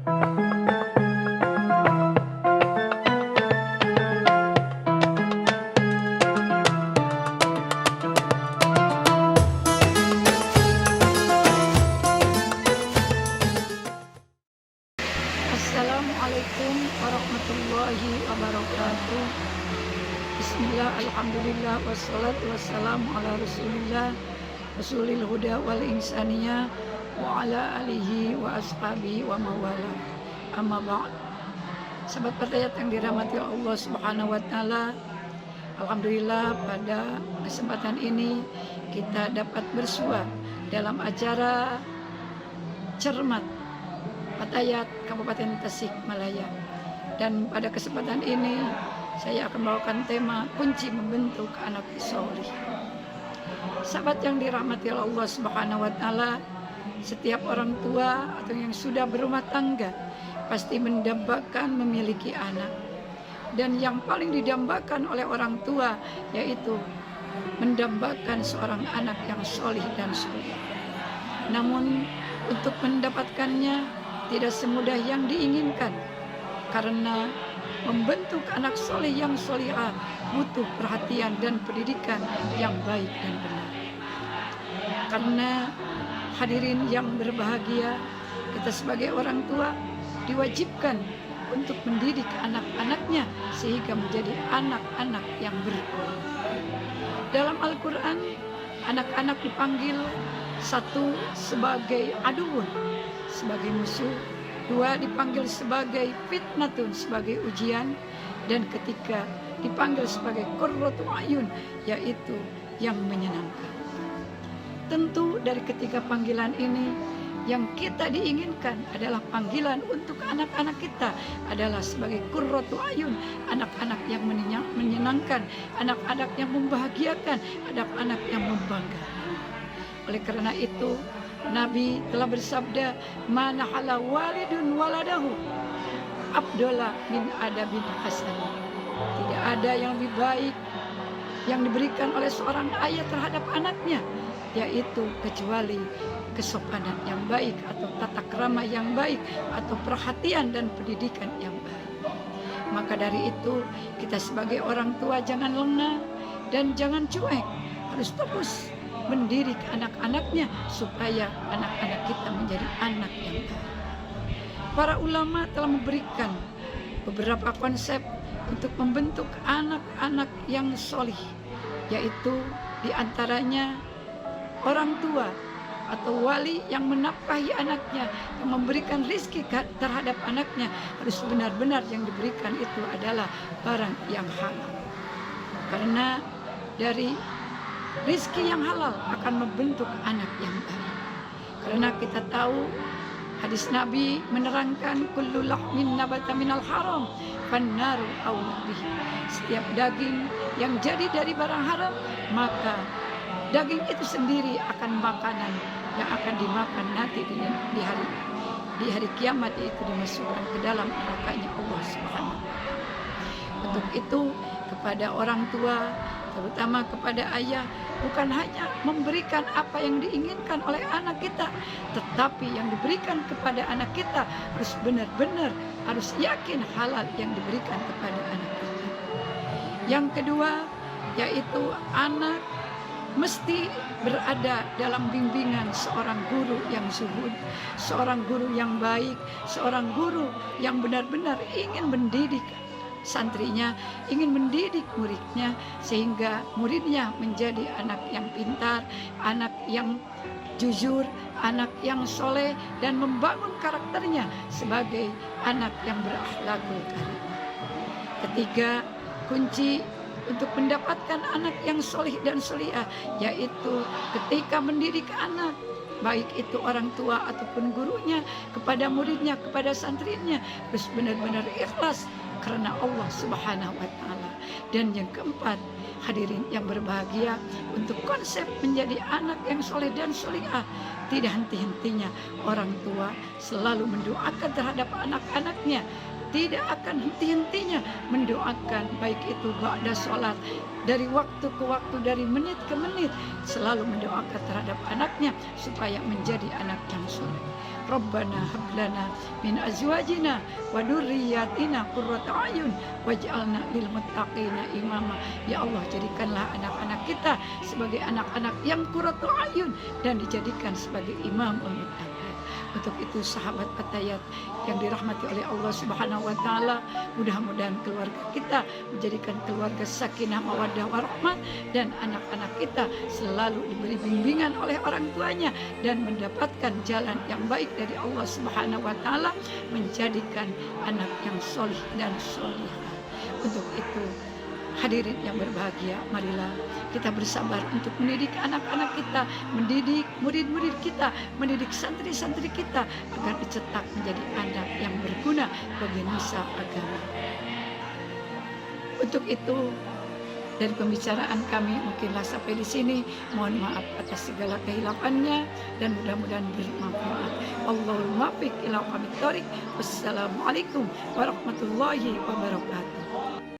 Assalamualaikum warahmatullahi wabarakatuh. Bismillah, alhamdulillah, wassalatu wassalamu ala rasulillah, rasulil huda wal insaniyah, wa ala alihi wa ashabihi wa mawala. Amma ba'd. Sahabat Berdayat yang dirahmati Allah Subhanahu wa taala, alhamdulillah pada kesempatan ini kita dapat bersua dalam acara cermat Fatayat Kabupaten Tasikmalaya. Dan pada kesempatan ini saya akan membawakan tema kunci membentuk anak soleh. Sahabat yang dirahmati Allah Subhanahu wa taala, setiap orang tua atau yang sudah berumah tangga pasti mendambakan memiliki anak. Dan yang paling didambakan oleh orang tua yaitu mendambakan seorang anak yang soleh dan soleh. Namun untuk mendapatkannya tidak semudah yang diinginkan, karena membentuk anak soleh yang solihah butuh perhatian dan pendidikan yang baik dan benar. Karena hadirin yang berbahagia, kita sebagai orang tua diwajibkan untuk mendidik anak-anaknya sehingga menjadi anak-anak yang berguna. Dalam Al-Quran, anak-anak dipanggil satu sebagai aduun, sebagai musuh, dua dipanggil sebagai fitnatun, sebagai ujian, dan ketiga dipanggil sebagai qurratu ayun, yaitu yang menyenangkan. Tentu dari ketiga panggilan ini yang kita diinginkan adalah panggilan untuk anak-anak kita adalah sebagai qurratu ayun, anak-anak yang menyenangkan, anak-anak yang membahagiakan, anak-anak yang membanggakan. Oleh karena itu Nabi telah bersabda, "Mana hala walidun waladahu abdullah min adabin hasan." Tidak ada yang lebih baik yang diberikan oleh seorang ayah terhadap anaknya, yaitu kecuali kesopanan yang baik atau tata krama yang baik atau perhatian dan pendidikan yang baik. Maka dari itu kita sebagai orang tua jangan lengah dan jangan cuek, harus terus mendidik anak-anaknya supaya anak-anak kita menjadi anak yang baik. Para ulama telah memberikan beberapa konsep untuk membentuk anak-anak yang solih, yaitu diantaranya orang tua atau wali yang menafkahi anaknya, yang memberikan rizki terhadap anaknya harus benar-benar yang diberikan itu adalah barang yang halal. Karena dari rizki yang halal akan membentuk anak yang baik. Karena kita tahu hadis Nabi menerangkan kullu lahmin nabata minal haram fannaru aula bih. Setiap daging yang jadi dari barang haram, maka daging itu sendiri akan makanan yang akan dimakan nanti di hari kiamat, yaitu dimasukkan ke dalam nerakanya Allah Subhanahu wa taala. Untuk itu kepada orang tua, terutama kepada ayah, bukan hanya memberikan apa yang diinginkan oleh anak kita, tetapi yang diberikan kepada anak kita harus benar-benar, harus yakin halal yang diberikan kepada anak kita. Yang kedua, yaitu anak mesti berada dalam bimbingan seorang guru yang zuhud, seorang guru yang baik, seorang guru yang benar-benar ingin mendidik santrinya, ingin mendidik muridnya sehingga muridnya menjadi anak yang pintar, anak yang jujur, anak yang soleh, dan membangun karakternya sebagai anak yang berakhlakul karim. Ketiga, kunci untuk mendapatkan anak yang soleh dan solihah yaitu ketika mendidik anak, baik itu orang tua ataupun gurunya, kepada muridnya, kepada santrinya, harus benar-benar ikhlas karena Allah Subhanahu wa taala. Dan yang keempat, hadirin yang berbahagia, untuk konsep menjadi anak yang soleh dan solihah, tidak henti-hentinya orang tua selalu mendoakan terhadap anak-anaknya tidak akan henti-hentinya mendoakan, baik itu ba'da sholat, dari waktu ke waktu, dari menit ke menit, selalu mendoakan terhadap anaknya supaya menjadi anak yang soleh. Rabbana hablana min azwajina wa dzurriyyatina qurrata a'yun waj'alna lil muttaqina imama. Ya Allah, jadikanlah anak-anak kita sebagai anak-anak yang qurratu a'yun dan dijadikan sebagai imam muttaqin. Untuk itu sahabat Atayat yang dirahmati oleh Allah Subhanahu wa taala, mudah-mudahan keluarga kita menjadikan keluarga sakinah mawaddah warahmah, dan anak-anak kita selalu diberi bimbingan oleh orang tuanya dan mendapatkan jalan yang baik dari Allah Subhanahu wa taala, menjadikan anak yang solih dan solihah. Untuk itu hadirin yang berbahagia, marilah kita bersabar untuk mendidik anak-anak kita, mendidik murid-murid kita, mendidik santri-santri kita agar dicetak menjadi anak yang berguna bagi nusa agama. Untuk itu, dari pembicaraan kami mungkinlah sampai di sini. Mohon maaf atas segala kehilafannya dan mudah-mudahan bermanfaat. Allahul muwaffiq ila aqwamit thoriq. Wassalamualaikum warahmatullahi wabarakatuh.